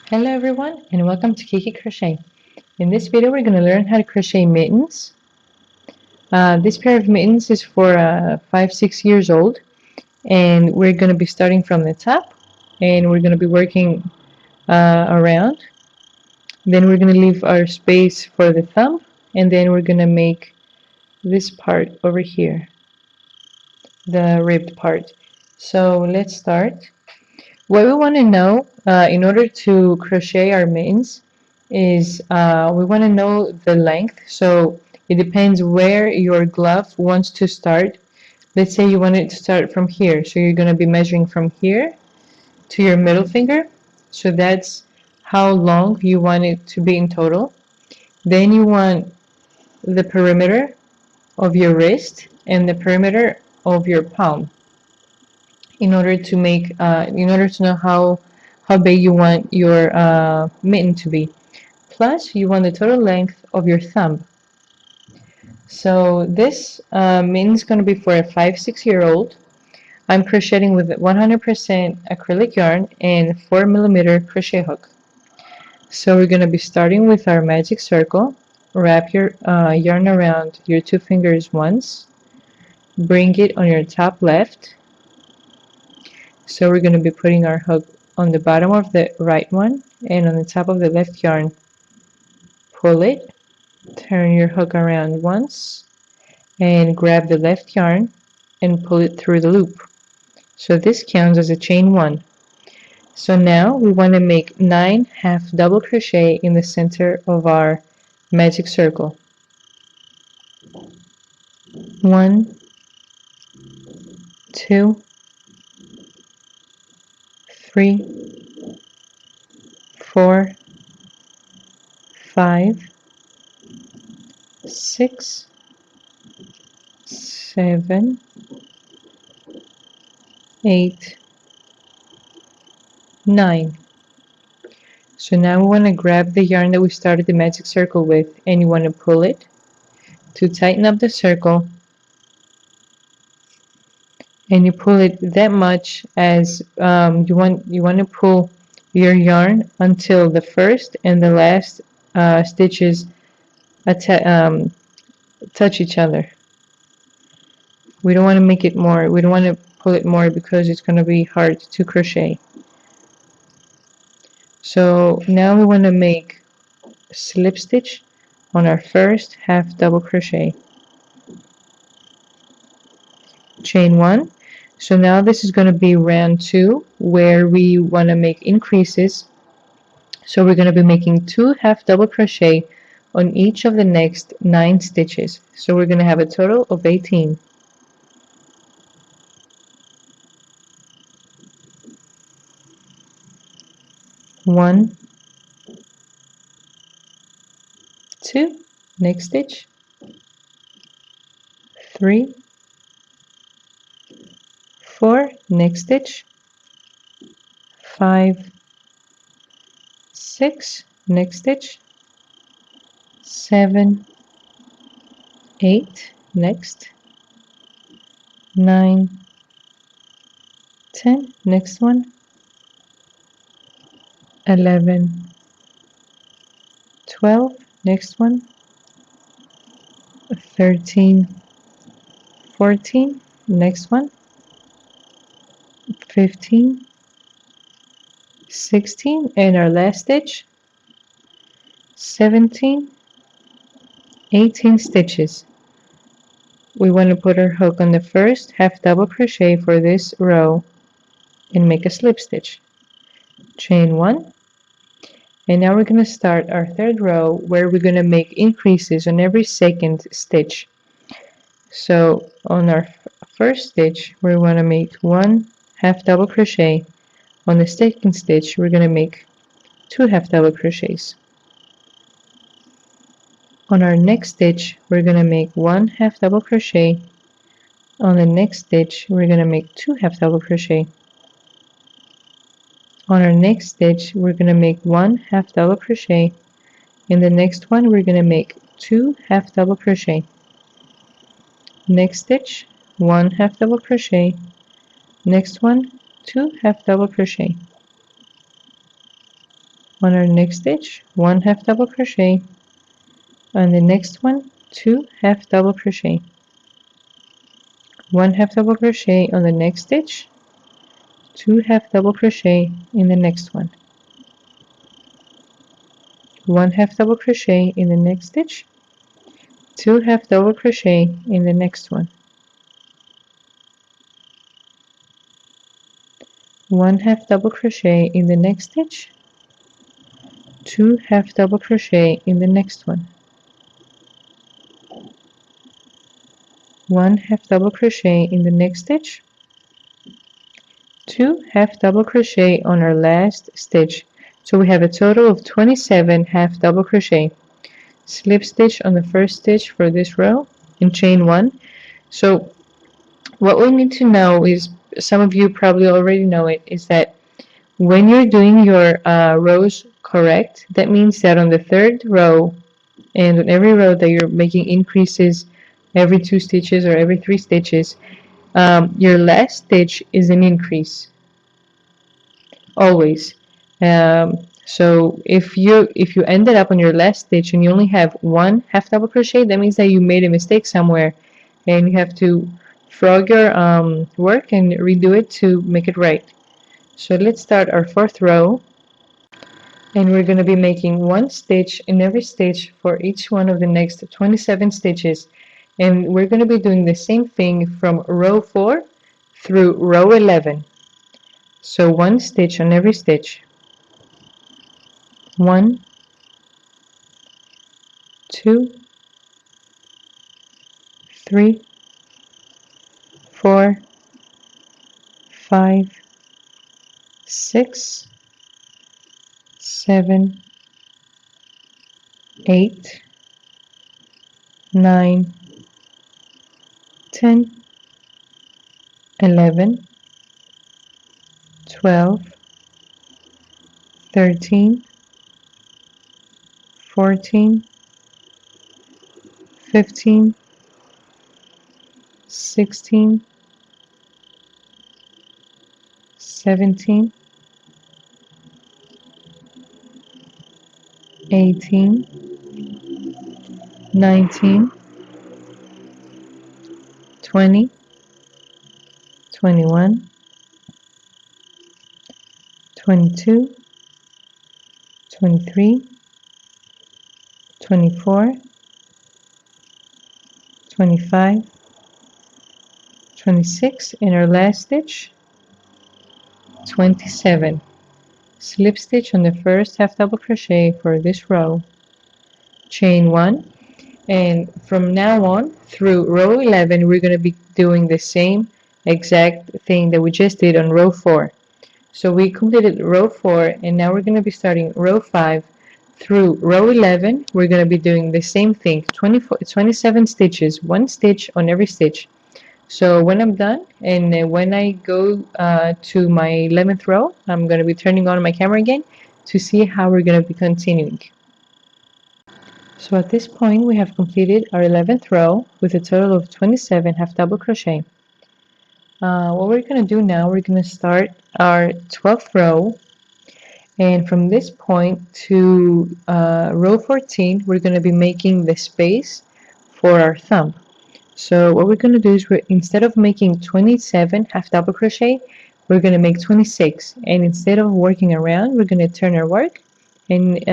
Hello everyone and welcome to Kiki Crochet. In this video we're going to learn how to crochet mittens. This pair of mittens is for 5-6 years old, and we're going to be starting from the top and we're going to be working around. Then we're going to leave our space for the thumb, and then we're going to make this part over here, the ribbed part. So let's start. What we want to know in order to crochet our mittens is we want to know the length. So it depends where your glove wants to start. Let's say you want it to start from here. So you're going to be measuring from here to your middle finger. So that's how long you want it to be in total. Then you want the perimeter of your wrist and the perimeter of your palm in order to know how big you want your mitten to be. Plus, you want the total length of your thumb. So this mitten is going to be for a 5-6-year-old. I'm crocheting with 100% acrylic yarn and 4mm crochet hook. So we're going to be starting with our magic circle. Wrap your yarn around your two fingers once. Bring it on your top left. So we're going to be putting our hook on the bottom of the right one and on the top of the left yarn. Pull it, turn your hook around once, and grab the left yarn and pull it through the loop. So this counts as a chain 1. So now we want to make 9 half double crochet in the center of our magic circle. 1, 2, 3, 4, 5, 6, 7, 8, 9. So now we want to grab the yarn that we started the magic circle with, and you want to pull it to tighten up the circle, and you pull it that much as you want to pull your yarn until the first and the last stitches touch each other. We don't want to make it more. We don't want to pull it more because it's going to be hard to crochet. So now we want to make a slip stitch on our first half double crochet. Chain 1. So now this is going to be round 2 where we want to make increases. So we're going to be making 2 half double crochet on each of the next 9 stitches. So we're going to have a total of 18. 1, 2, next stitch, 3, 4, next stitch, 5, 6, next stitch, 7, 8, next, 9, 10, next one, 11, 12, next one, 13, 14, next one, 15, 16, and our last stitch, 17, 18 stitches. We want to put our hook on the first half double crochet for this row and make a slip stitch. Chain 1, and now we're going to start our third row where we're going to make increases on every second stitch. So on our first stitch we want to make 1 half double crochet. On the second stitch we're going to make 2 half double crochets. On our next stitch we're going to make 1 half double crochet. On the next stitch we're going to make 2 half double crochet. On our next stitch we're going to make 1 half double crochet. In the next one we're going to make 2 half double crochet. Next stitch, 1 half double crochet. Next one, 2 half double crochet. On our next stitch, 1 half double crochet. On the next one, 2 half double crochet. 1 half double crochet on the next stitch, 2 half double crochet in the next one. 1 half double crochet in the next stitch, 2 half double crochet in the next one. 1 half double crochet in the next stitch, 2 half double crochet in the next one. 1 half double crochet in the next stitch, 2 half double crochet on our last stitch. So we have a total of 27 half double crochet. Slip stitch on the first stitch for this row and chain 1. So what we need to know is, some of you probably already know it, is that when you're doing your rows correct, that means that on the third row and on every row that you're making increases every 2 stitches or every 3 stitches, your last stitch is an increase always. So if you ended up on your last stitch and you only have 1 half double crochet, that means that you made a mistake somewhere and you have to frog your work and redo it to make it right. So let's start our 4th row, and we're going to be making 1 stitch in every stitch for each one of the next 27 stitches, and we're going to be doing the same thing from row 4 through row 11. So 1 stitch on every stitch. 1, 2, 3, 4, 5, 6, 7, 8, 9, 10, 11, 12, 13, 14, 15, 16, 17, 18, 19, 20, 21, 22, 23, 24, 25, 26, in our last stitch, 27. Slip stitch on the first half double crochet for this row, chain 1, and from now on through row 11 we're going to be doing the same exact thing that we just did on row 4. So we completed row 4, and now we're going to be starting row 5 through row 11. We're going to be doing the same thing, 27 stitches, 1 stitch on every stitch. So when I'm done, and when I go to my 11th row, I'm going to be turning on my camera again to see how we're going to be continuing. So at this point we have completed our 11th row with a total of 27 half double crochet. What we're going to do now, we're going to start our 12th row, and from this point to row 14 we're going to be making the space for our thumb. So what we're going to do is, instead of making 27 half double crochet, we're going to make 26, and instead of working around, we're going to turn our work and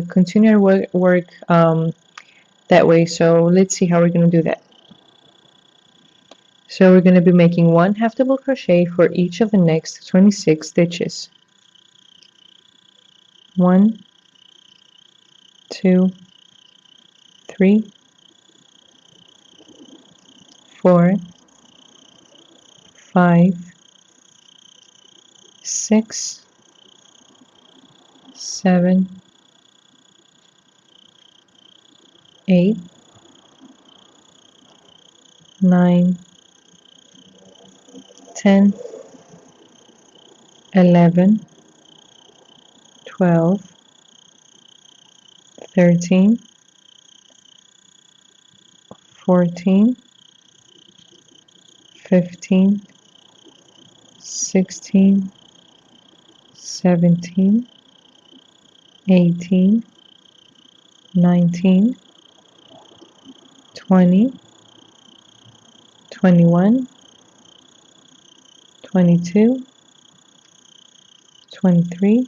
continue our work that way. So let's see how we're going to do that. So we're going to be making 1 half double crochet for each of the next 26 stitches. 1, 2, 3, 4, 5, 6, 7, 8, 9, 10, 11, 12, 13, 14, 15, 16, 17, 18, 19, 20, 21, 22, 23,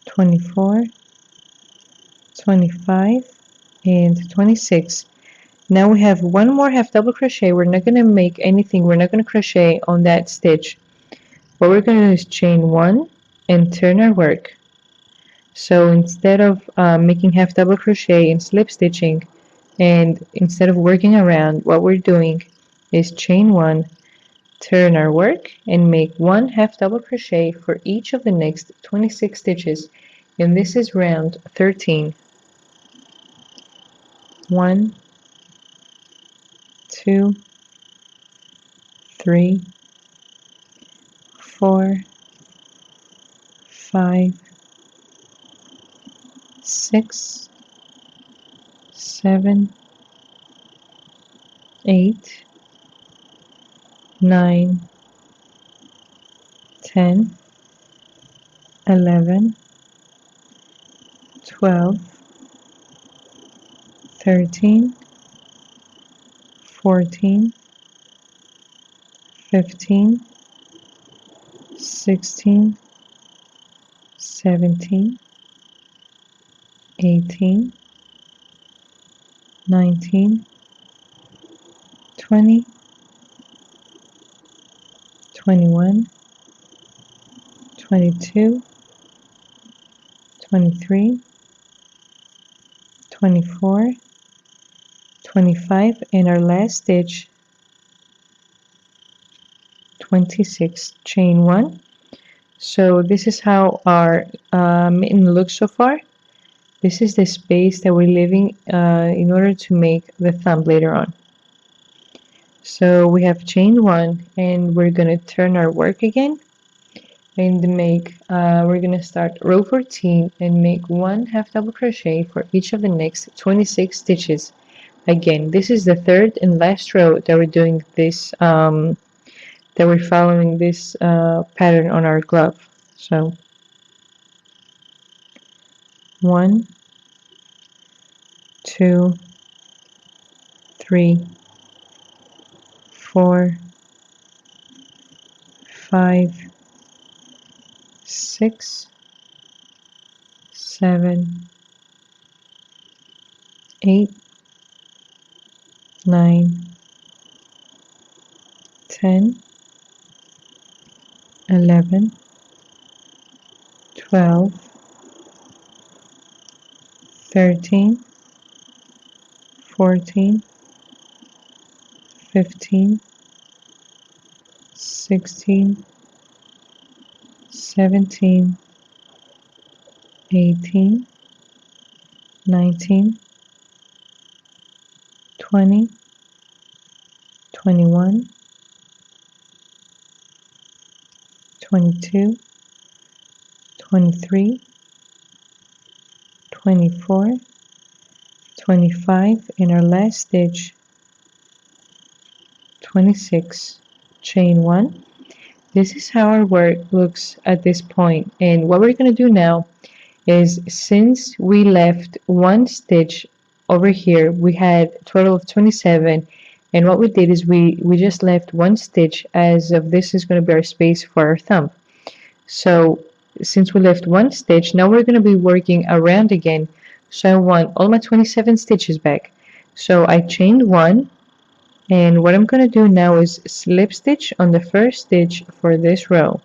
24, 25, and 26. Now we have one more half double crochet. We're not going to make anything. We're not going to crochet on that stitch. What we're going to do is chain one and turn our work. So instead of making half double crochet and slip stitching, and instead of working around, what we're doing is chain one, turn our work, and make one half double crochet for each of the next 26 stitches. And this is round 13. 1, 2, 3, 4, 5, 6, 7, 8, 9, 10, 11, 12, 13, 14, 15, 16, 17, 18, 19, 20, 21, 22, 23, 24, 25, and our last stitch 26. Chain one. So this is how our mitten looks so far. This is the space that we're leaving in order to make the thumb later on. So we have chain one, and we're going to turn our work again and make we're going to start row 14 and make one half double crochet for each of the next 26 stitches. Again, this is the third and last row that we're doing this that we're following this pattern on our glove. So 1, 2, 3, 4, 5, 6, 7, 8, 9, 10, 11, 12, 13, 14, 15, 16, 17, 18, 19, 20, 21, 22, 23, 24, 25, and our last stitch 26. Chain one. This is how our work looks at this point, and what we're going to do now is, since we left one stitch over here, we had a total of 27, and what we did is we just left one stitch, as of this is going to be our space for our thumb. So since we left one stitch, now we're going to be working around again. So I want all my 27 stitches back. So I chained one, and what I'm going to do now is slip stitch on the first stitch for this row.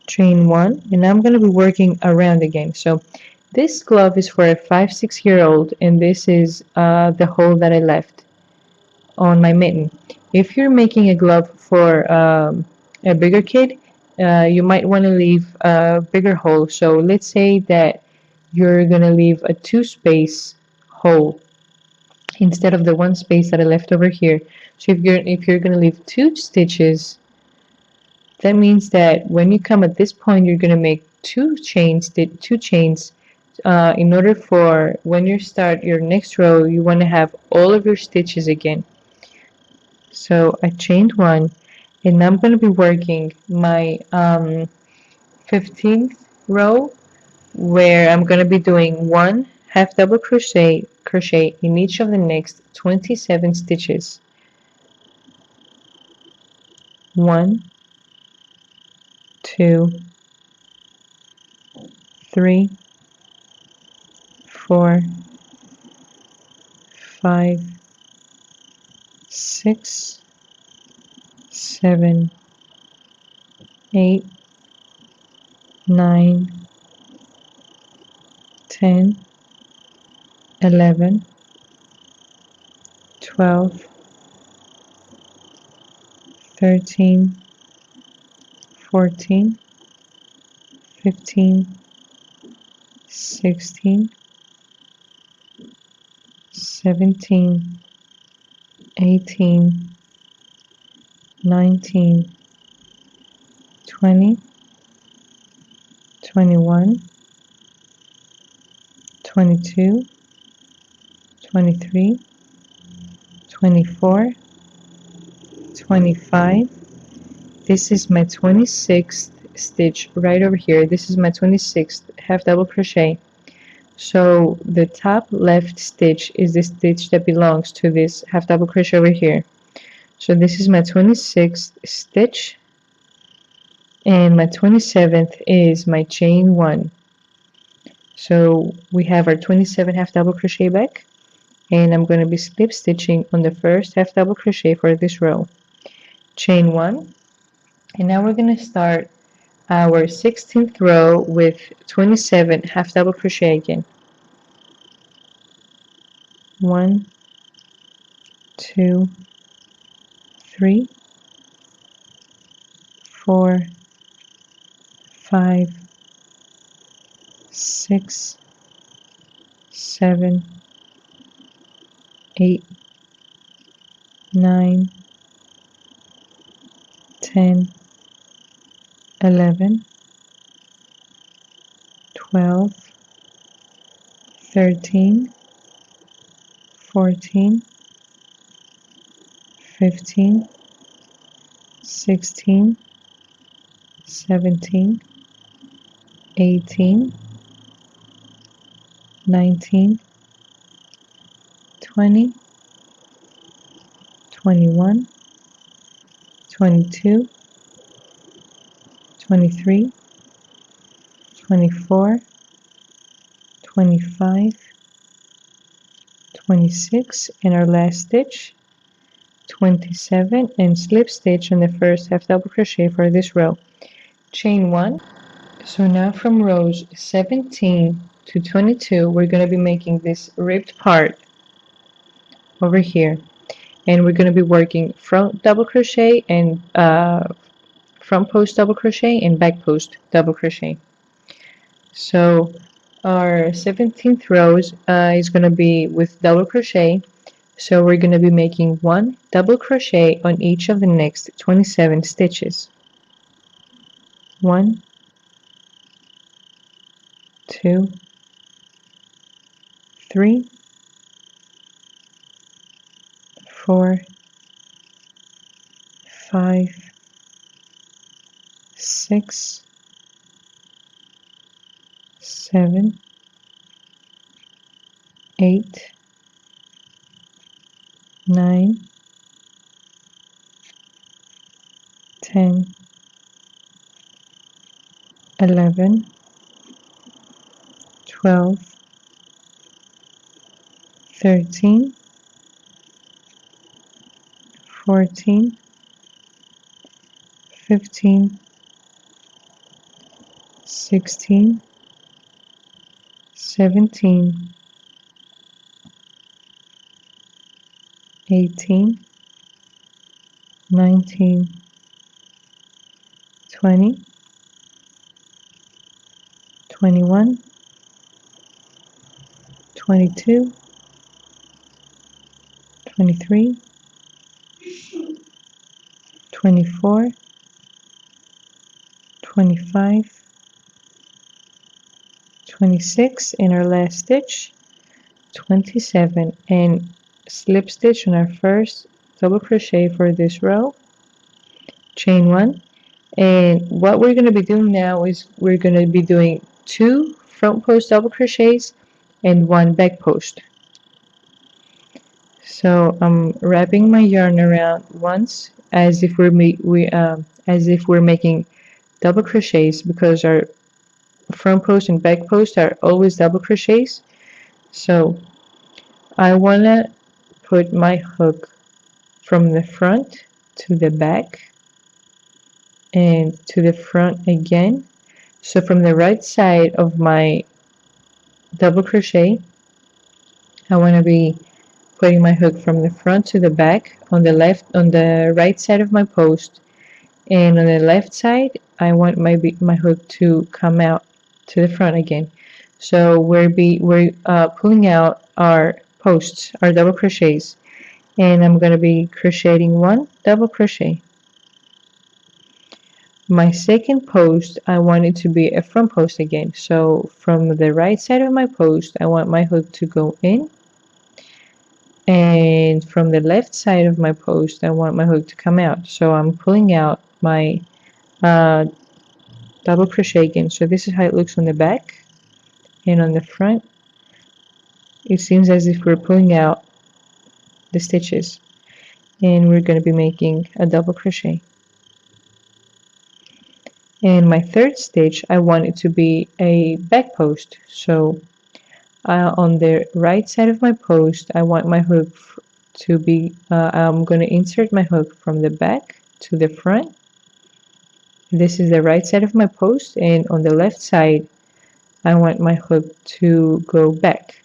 Chain one, and I'm going to be working around again. So this glove is for a 5-6-year-old, and this is the hole that I left on my mitten. If you're making a glove for a bigger kid, you might want to leave a bigger hole. So let's say that you're going to leave a 2-space hole instead of the 1 space that I left over here. So if you're going to leave 2 stitches, that means that when you come at this point, you're going to make 2 chains in order for when you start your next row, you want to have all of your stitches again. So I chained one, and I'm going to be working my 15th row, where I'm going to be doing one half double crochet in each of the next 27 stitches. 1, 2, 3, 4, 5, 6, 7, 8, 9, 10, 11, 12, 13, 14, 15, 16, 17, 18, 19, 20, 21, 22, 23, 24, 25. This is my 26th stitch right over here. This is my 26th half double crochet. So the top left stitch is the stitch that belongs to this half double crochet over here. So this is my 26th stitch, and my 27th is my chain one. So we have our 27 half double crochet back, and I'm going to be slip stitching on the first half double crochet for this row. Chain one, and now we're going to start our 16th row with 27 half double crochet again. 1, 2, 3, 4, 5, 6, 7, 8, 9, 10, 11, 12, 13, 14, 15, 16, 17, 18, 19, 20, 21, 22, 23, 24, 25, 26, and our last stitch, 27, and slip stitch on the first half double crochet for this row. Chain one. So now from rows 17 to 22, we're going to be making this ribbed part over here, and we're going to be working front double crochet and front post double crochet and back post double crochet. So our 17th rows is going to be with double crochet. So we're going to be making one double crochet on each of the next 27 stitches. 1, 2, 3, 4, 5, 6, 7, 8, 9, 10, 11, 12, 13, 14, 15, 16, 17, 18, 19, 20, 21, 22, 23, 24, 25, 26 in our last stitch, 27, and slip stitch on our first double crochet for this row, chain 1. And what we're going to be doing now is we're going to be doing 2 front post double crochets and 1 back post. So I'm wrapping my yarn around once as if we're making double crochets, because our front post and back post are always double crochets. So I want to put my hook from the front to the back and to the front again. So from the right side of my double crochet, I want to be putting my hook from the front to the back on the right side of my post, and on the left side I want my hook to come out to the front again. So we're pulling out our posts, our double crochets, and I'm going to be crocheting 1 double crochet. My second post, I want it to be a front post again. So from the right side of my post, I want my hook to go in, and from the left side of my post, I want my hook to come out. So I'm pulling out my double crochet again. So this is how it looks on the back, and on the front it seems as if we're pulling out the stitches, and we're going to be making a double crochet. And my third stitch, I want it to be a back post. So on the right side of my post, I want my hook to be, I'm going to insert my hook from the back to the front. This is the right side of my post, and on the left side, I want my hook to go back.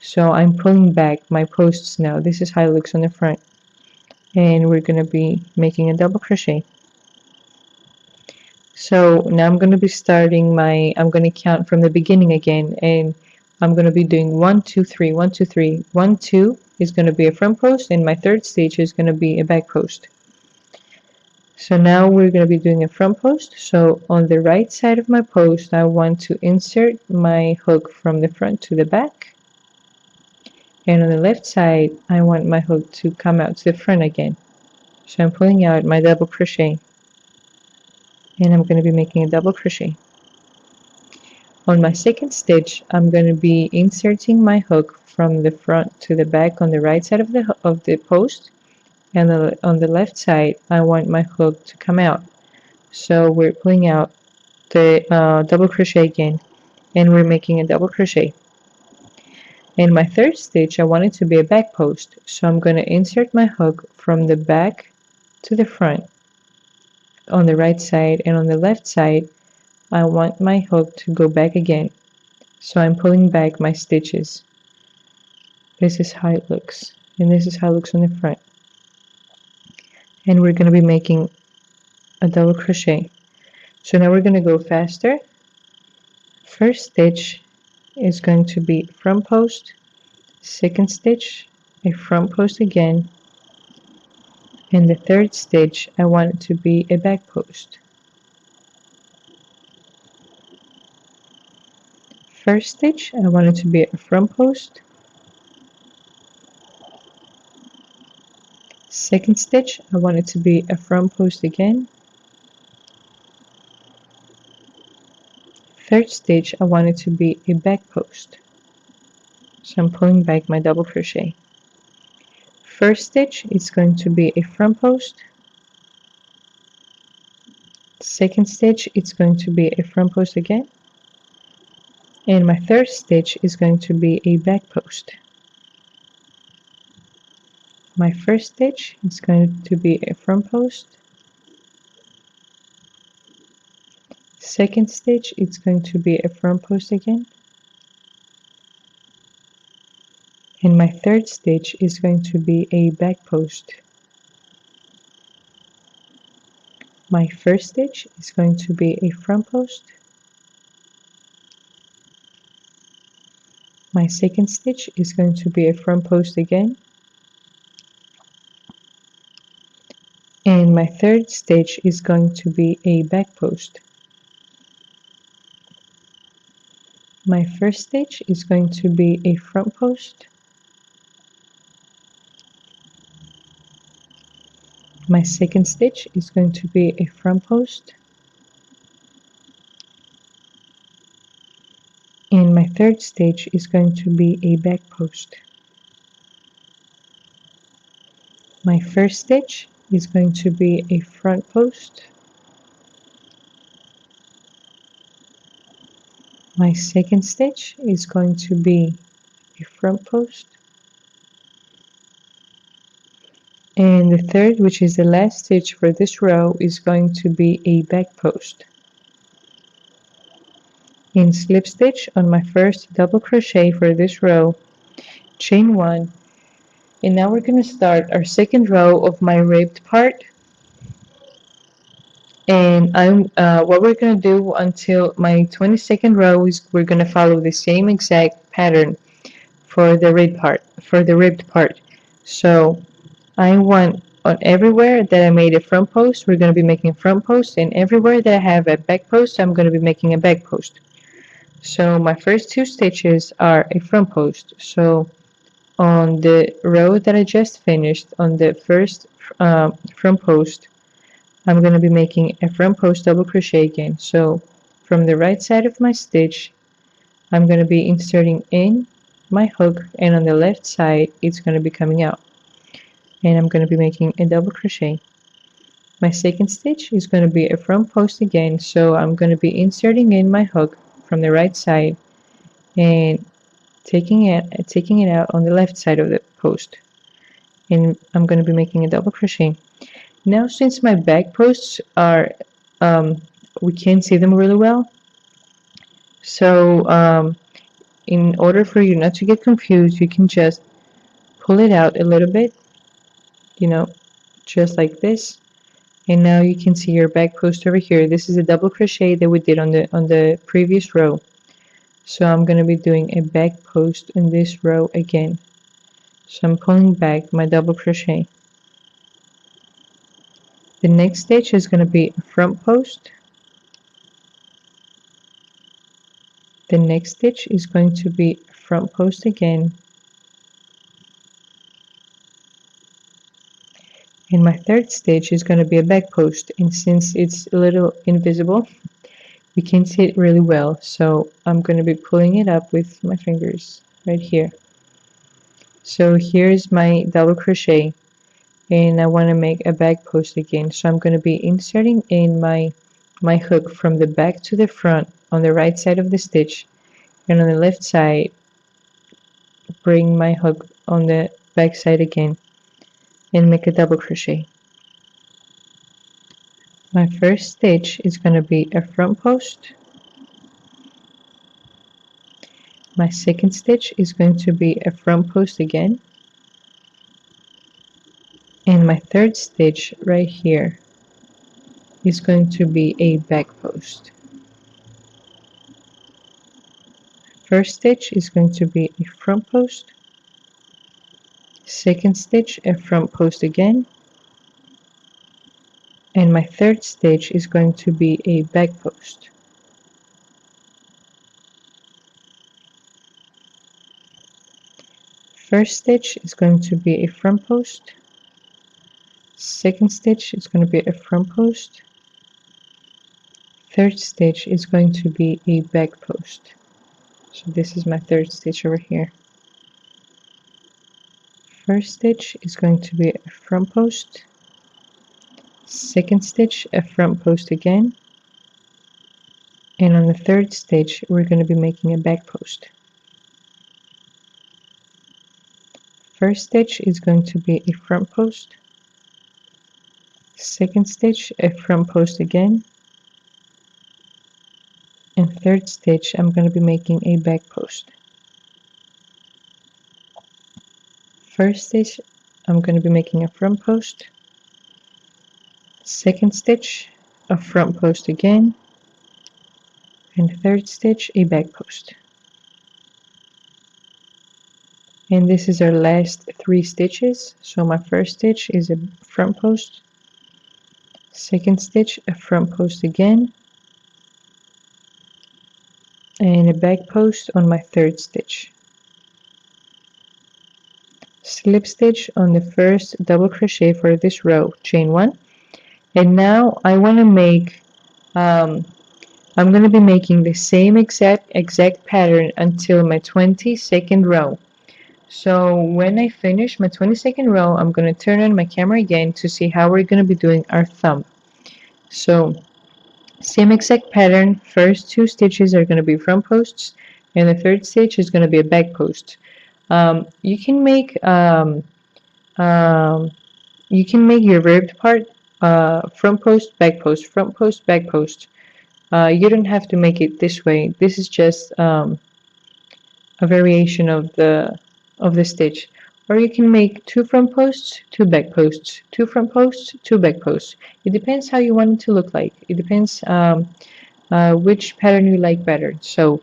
So I'm pulling back my posts now. This is how it looks on the front. And we're going to be making a double crochet. So now I'm going to be I'm going to count from the beginning again, and I'm going to be doing 1, 2, 3, 1, 2, 3. 1, 2 is going to be a front post, and my third stitch is going to be a back post. So now we're going to be doing a front post. So on the right side of my post, I want to insert my hook from the front to the back. And on the left side, I want my hook to come out to the front again. So I'm pulling out my double crochet, and I'm going to be making a double crochet. On my second stitch, I'm going to be inserting my hook from the front to the back on the right side of the post, and on the left side, I want my hook to come out. So we're pulling out the double crochet again, and we're making a double crochet. In my third stitch, I want it to be a back post, so I'm going to insert my hook from the back to the front on the right side, and on the left side, I want my hook to go back again. So I'm pulling back my stitches. This is how it looks, and this is how it looks on the front. And we're going to be making a double crochet. So now we're going to go faster. First stitch is going to be front post, second stitch a front post again, and the third stitch I want it to be a back post. First stitch I want it to be a front post, second stitch I want it to be a front post again, third stitch I want it to be a back post. So I'm pulling back my double crochet. First stitch is going to be a front post, second stitch it's going to be a front post again, and my third stitch is going to be a back post. My first stitch is going to be a front post, second stitch it's going to be a front post again, and my third stitch is going to be a back post. My first stitch is going to be a front post, my second stitch is going to be a front post again, and my third stitch is going to be a back post. My first stitch is going to be a front post. My second stitch is going to be a front post. And my third stitch is going to be a back post. My first stitch is going to be a front post. My second stitch is going to be a front post. And the third, which is the last stitch for this row, is going to be a back post. In slip stitch on my first double crochet for this row, chain 1, and now we're going to start our second row of my ribbed part. And what we're going to do until my 22nd row is we're going to follow the same exact pattern for the ribbed part. So I want on everywhere that I made a front post, we're going to be making a front post, and everywhere that I have a back post, I'm going to be making a back post. So my first two stitches are a front post. So on the row that I just finished, on the first front post, I'm going to be making a front post double crochet again. So from the right side of my stitch, I'm going to be inserting in my hook, and on the left side it's going to be coming out, and I'm going to be making a double crochet. My second stitch is going to be a front post again, so I'm going to be inserting in my hook from the right side and taking it out on the left side of the post, and I'm going to be making a double crochet. Now since my back posts are we can't see them really well, so in order for you not to get confused, you can just pull it out a little bit, you know, just like this, and now you can see your back post over here. This is a double crochet that we did on the previous row, so I'm going to be doing a back post in this row again. So I'm pulling back my double crochet. The next stitch is going to be a front post. The next stitch is going to be a front post again, and my third stitch is going to be a back post, and since it's a little invisible, we can't see it really well, so I'm going to be pulling it up with my fingers right here. So here's my double crochet, and I want to make a back post again, so I'm going to be inserting in my hook from the back to the front on the right side of the stitch, and on the left side bring my hook on the back side again and make a double crochet. My first stitch is going to be a front post. My second stitch is going to be a front post again, and my third stitch right here is going to be a back post. First stitch is going to be a front post, second stitch a front post again, and my third stitch is going to be a back post. First stitch is going to be a front post, second stitch is going to be a front post, third stitch is going to be a back post. So this is my third stitch over here. First stitch is going to be a front post, second stitch a front post again, and on the third stitch we're going to be making a back post. First stitch is going to be a front post, second stitch a front post again, and third stitch I'm going to be making a back post. First stitch I'm going to be making a front post, second stitch a front post again, and third stitch a back post. And this is our last three stitches. So my first stitch is a front post, second stitch a front post again, and a back post on my third stitch, slip stitch on the first double crochet for this row, chain 1, and now I want to make I'm going to be making the same exact pattern until my 22nd row. So when I finish my 22nd row, I'm going to turn on my camera again to see how we're going to be doing our thumb. So same exact pattern, first 2 stitches are going to be front posts, and the third stitch is going to be a back post. You can make your ribbed part front post, back post, front post, back post. You don't have to make it this way. This is just a variation of the stitch. Or you can make 2 front posts, 2 back posts, 2 front posts, 2 back posts. It depends how you want it to look like. It depends which pattern you like better. So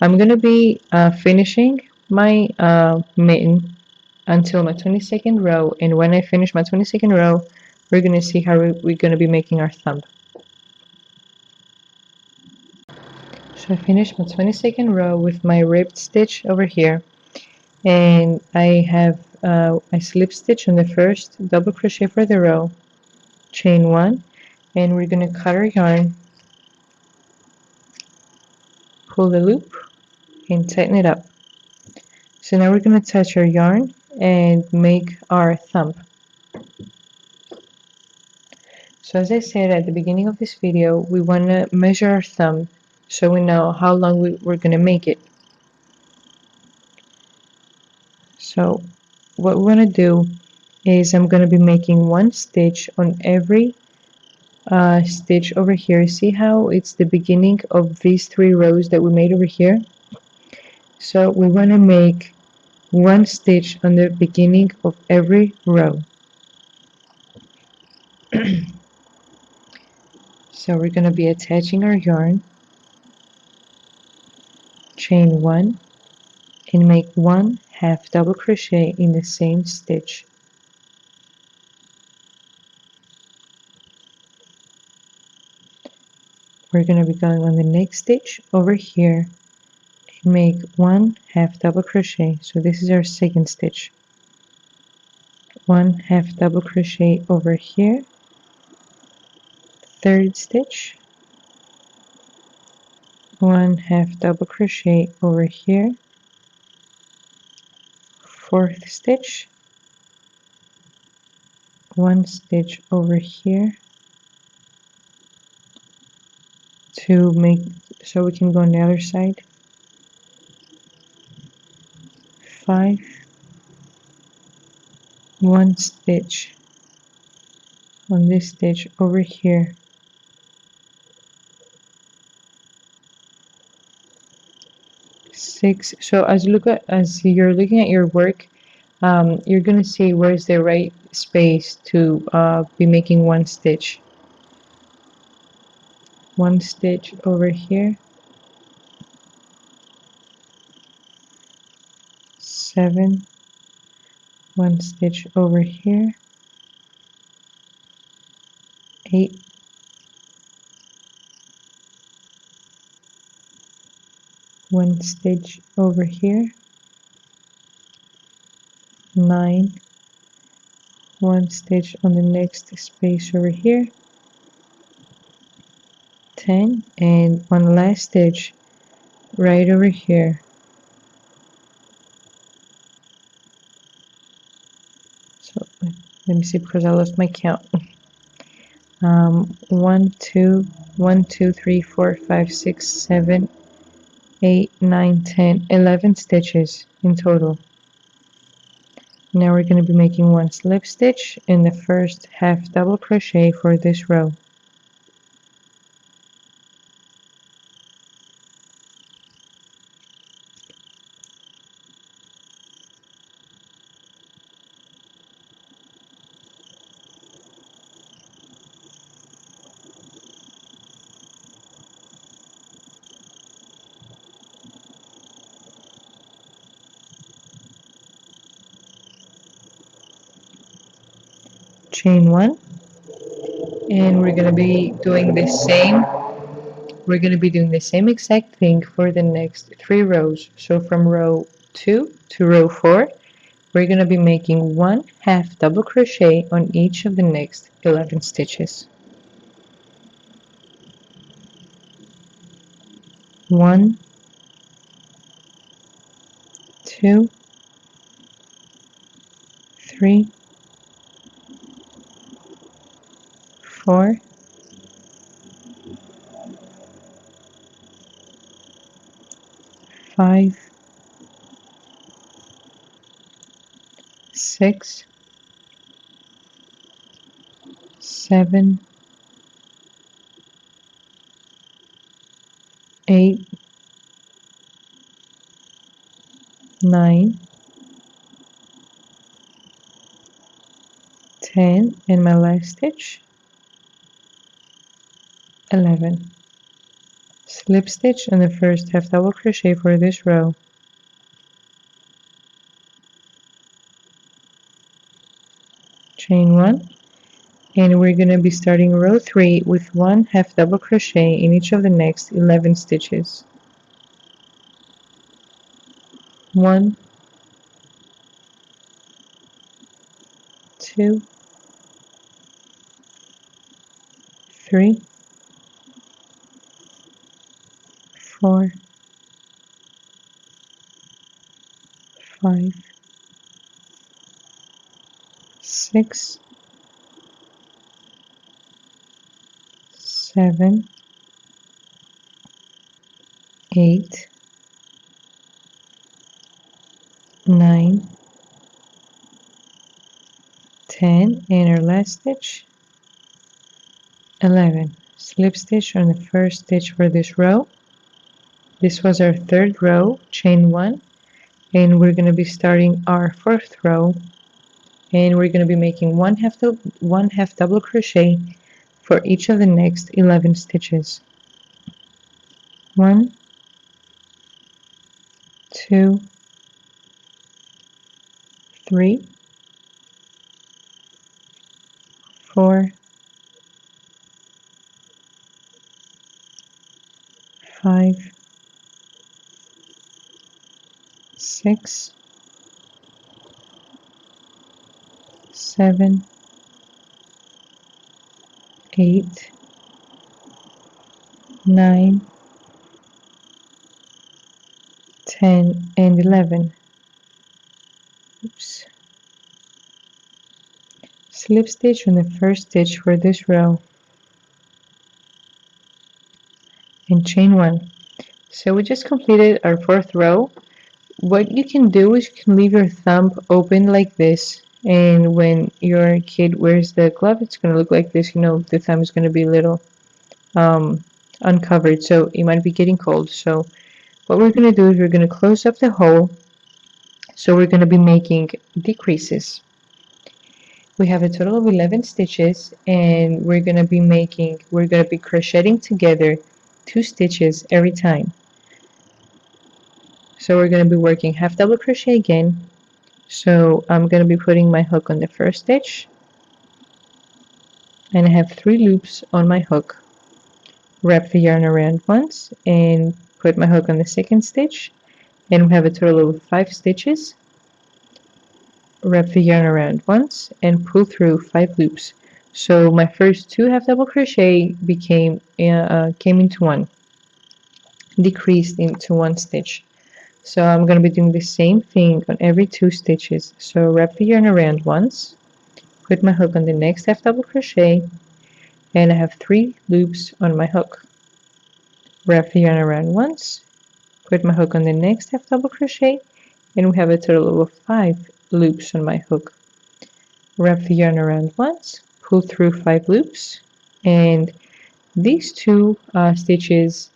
I'm going to be finishing my mitten until my 22nd row, and when I finish my 22nd row, we're going to see how we're going to be making our thumb. So I finished my 22nd row with my ribbed stitch over here, and I have I slip stitch on the first double crochet for the row, chain 1, and we're going to cut our yarn, pull the loop, and tighten it up. So now we're going to touch our yarn and make our thumb. So as I said at the beginning of this video, we want to measure our thumb so we know how long we're going to make it. So what we want to do is I'm going to be making 1 stitch on every stitch over here. See how it's the beginning of these 3 rows that we made over here? So we want to make 1 stitch on the beginning of every row. So we're going to be attaching our yarn, chain 1, and make 1 half double crochet in the same stitch. We're going to be going on the next stitch over here and make 1 half double crochet. So this is our second stitch. 1 half double crochet over here, third stitch, 1 half double crochet over here, fourth stitch, 1 stitch over here to make so we can go on the other side, 5, 1 stitch on this stitch over here, 6. So as you're looking at your work, you're gonna see where's the right space to be making 1 stitch. 1 stitch over here, 7, 1 stitch over here, 8, 1 stitch over here, 9, 1 stitch on the next space over here, 10, and 1 last stitch right over here. So let me see because I lost my count. 1, 2, 1, 2, 3, 4, 5, 6, 7, 8, 9, 10, 11 stitches in total. Now we're going to be making 1 slip stitch in the first half double crochet for this row. Chain 1, and we're going to be doing the same we're going to be doing the same exact thing for the next 3 rows. So from row 2 to row 4, we're going to be making 1 half double crochet on each of the next 11 stitches. 1, 2, 3, 4, 5, 6, 7, 8, 9, 10, and my last stitch, 11. Slip stitch in the first half double crochet for this row. Chain 1, and we're going to be starting row 3 with 1 half double crochet in each of the next 11 stitches. 1, 2, 3, 4, 5, 6, 7, 8, 9, 10, and our last stitch, 11. Slip stitch on the first stitch for this row. This was our third row, chain 1, and we're going to be starting our fourth row, and we're going to be making one half double crochet for each of the next 11 stitches. 1, 2, 3, 4, 5, 6, 7, 8, 9, 10, and 11. Oops. Slip stitch on the first stitch for this row and chain 1. So we just completed our fourth row. What you can do is you can leave your thumb open like this, and when your kid wears the glove, it's going to look like this. You know, the thumb is going to be a little uncovered, so it might be getting cold. So what we're going to do is we're going to close up the hole. So we're going to be making decreases. We have a total of 11 stitches, and we're going to be crocheting together 2 stitches every time. So we're going to be working half double crochet again. So I'm going to be putting my hook on the first stitch, and I have 3 loops on my hook. Wrap the yarn around once and put my hook on the second stitch, and we have a total of 5 stitches. Wrap the yarn around once and pull through 5 loops. So my first 2 half double crochet came into one, decreased into 1 stitch. So I'm going to be doing the same thing on every 2 stitches. So wrap the yarn around once, put my hook on the next half double crochet, and I have 3 loops on my hook. Wrap the yarn around once, put my hook on the next half double crochet, and we have a total of 5 loops on my hook. Wrap the yarn around once, pull through 5 loops, and these 2 stitches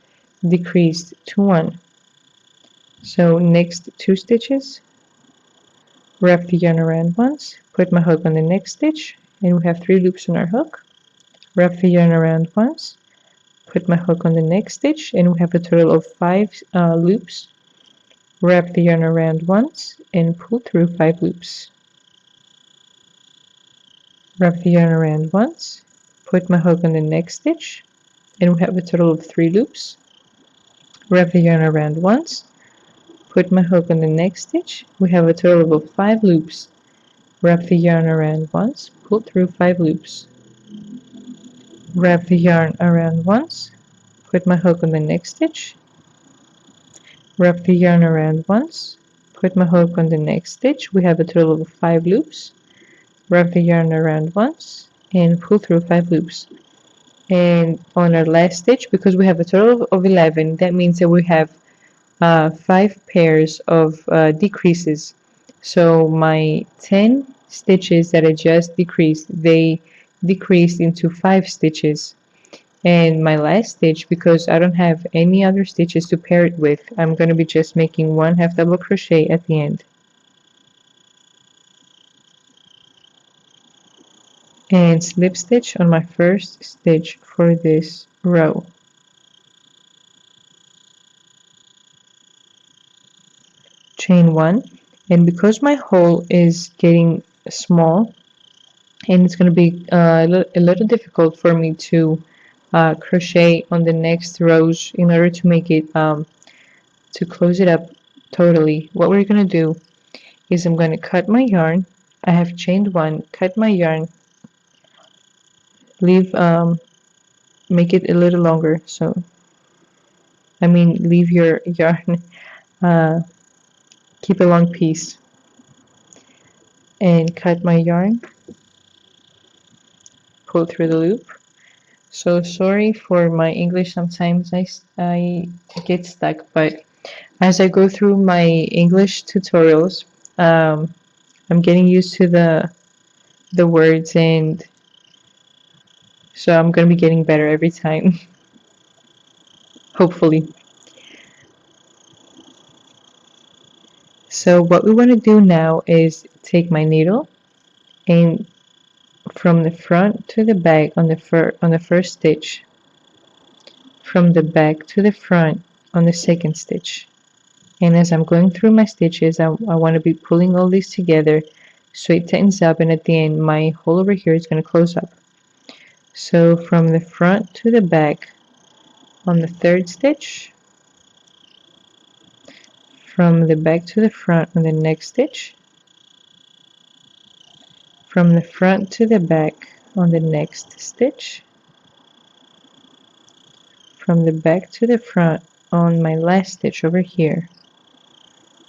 decreased to 1. So next 2 stitches, wrap the yarn around once, put my hook on the next stitch, and we have 3 loops on our hook. Wrap the yarn around once, put my hook on the next stitch, and we have a total of 5 loops. Wrap the yarn around once and pull through 5 loops. Wrap the yarn around once, put my hook on the next stitch, and we have a total of 3 loops. Wrap the yarn around once, put my hook on the next stitch. We have a total of 5 loops. Wrap the yarn around once, pull through 5 loops. Wrap the yarn around once, put my hook on the next stitch. Wrap the yarn around once, put my hook on the next stitch. We have a total of 5 loops. Wrap the yarn around once and pull through 5 loops. And on our last stitch, because we have a total of 11, that means that we have 5 pairs of decreases. So my 10 stitches that I just decreased, they decreased into 5 stitches. And my last stitch, because I don't have any other stitches to pair it with, I'm going to be just making 1 half double crochet at the end. And slip stitch on my first stitch for this row. Chain 1, and because my hole is getting small and it's going to be a little difficult for me to crochet on the next rows in order to make it to close it up totally, what we're going to do is I'm going to cut my yarn. I have chained 1, cut my yarn, leave make it a little longer, so I mean leave your yarn keep a long piece, and cut my yarn, pull through the loop. So sorry for my English, sometimes I get stuck, but as I go through my English tutorials, I'm getting used to the words, and so I'm gonna be getting better every time, hopefully. So what we want to do now is take my needle and from the front to the back on the first stitch, from the back to the front on the second stitch. And as I'm going through my stitches, I want to be pulling all these together so it tightens up, and at the end my hole over here is going to close up. So from the front to the back on the third stitch, from the back to the front on the next stitch, from the front to the back on the next stitch, from the back to the front on my last stitch over here.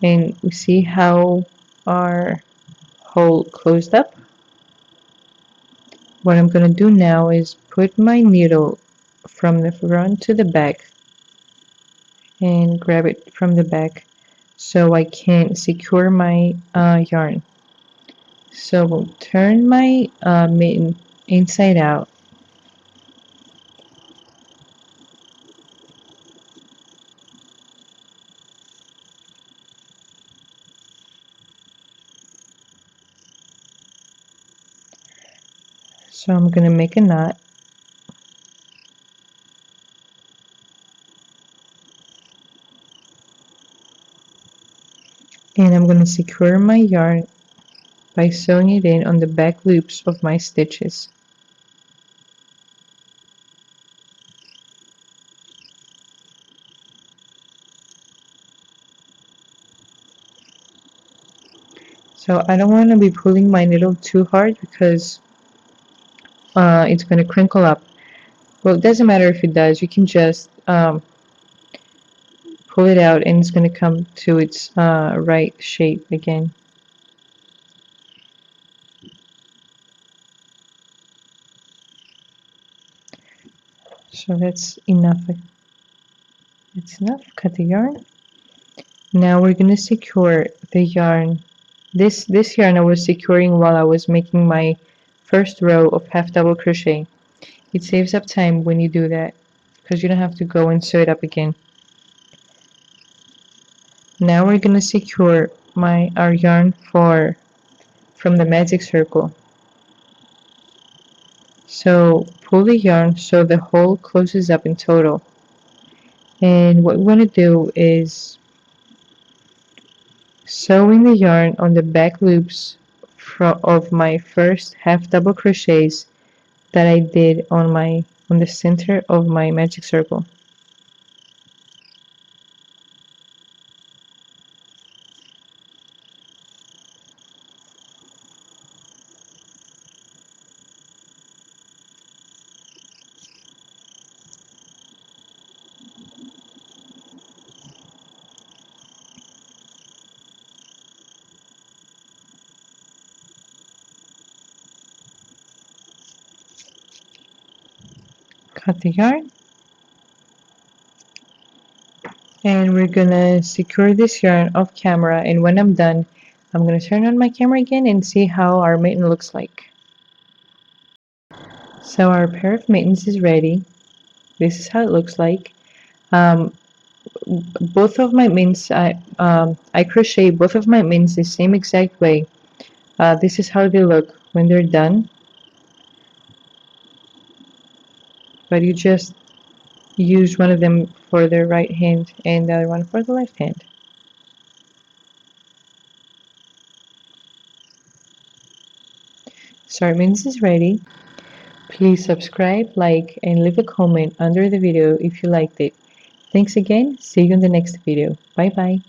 And we see how our hole closed up. What I'm going to do now is put my needle from the front to the back and grab it from the back so I can secure my yarn. So we'll turn my mitten inside out. So I'm going to make a knot. And I'm going to secure my yarn by sewing it in on the back loops of my stitches. So I don't want to be pulling my needle too hard because it's going to crinkle up. Well, it doesn't matter if it does. You can just pull it out and it's going to come to its right shape again. So that's enough. It's enough. Cut the yarn. Now we're going to secure the yarn. This yarn I was securing while I was making my first row of half double crochet. It saves up time when you do that because you don't have to go and sew it up again. Now we're going to secure our yarn from the magic circle. So pull the yarn so the hole closes up in total. And what we want to do is sew in the yarn on the back loops of my first half double crochets that I did on my on the center of my magic circle. Cut the yarn, and we're gonna secure this yarn off camera, and when I'm done, I'm gonna turn on my camera again and see how our mitten looks like. So our pair of mittens is ready. This is how it looks like. Um, both of my mittens, I crochet both of my mittens the same exact way. This is how they look when they're done, but you just use one of them for the right hand and the other one for the left hand. So our mittens is ready. Please subscribe, like, and leave a comment under the video if you liked it. Thanks again. See you in the next video. Bye bye.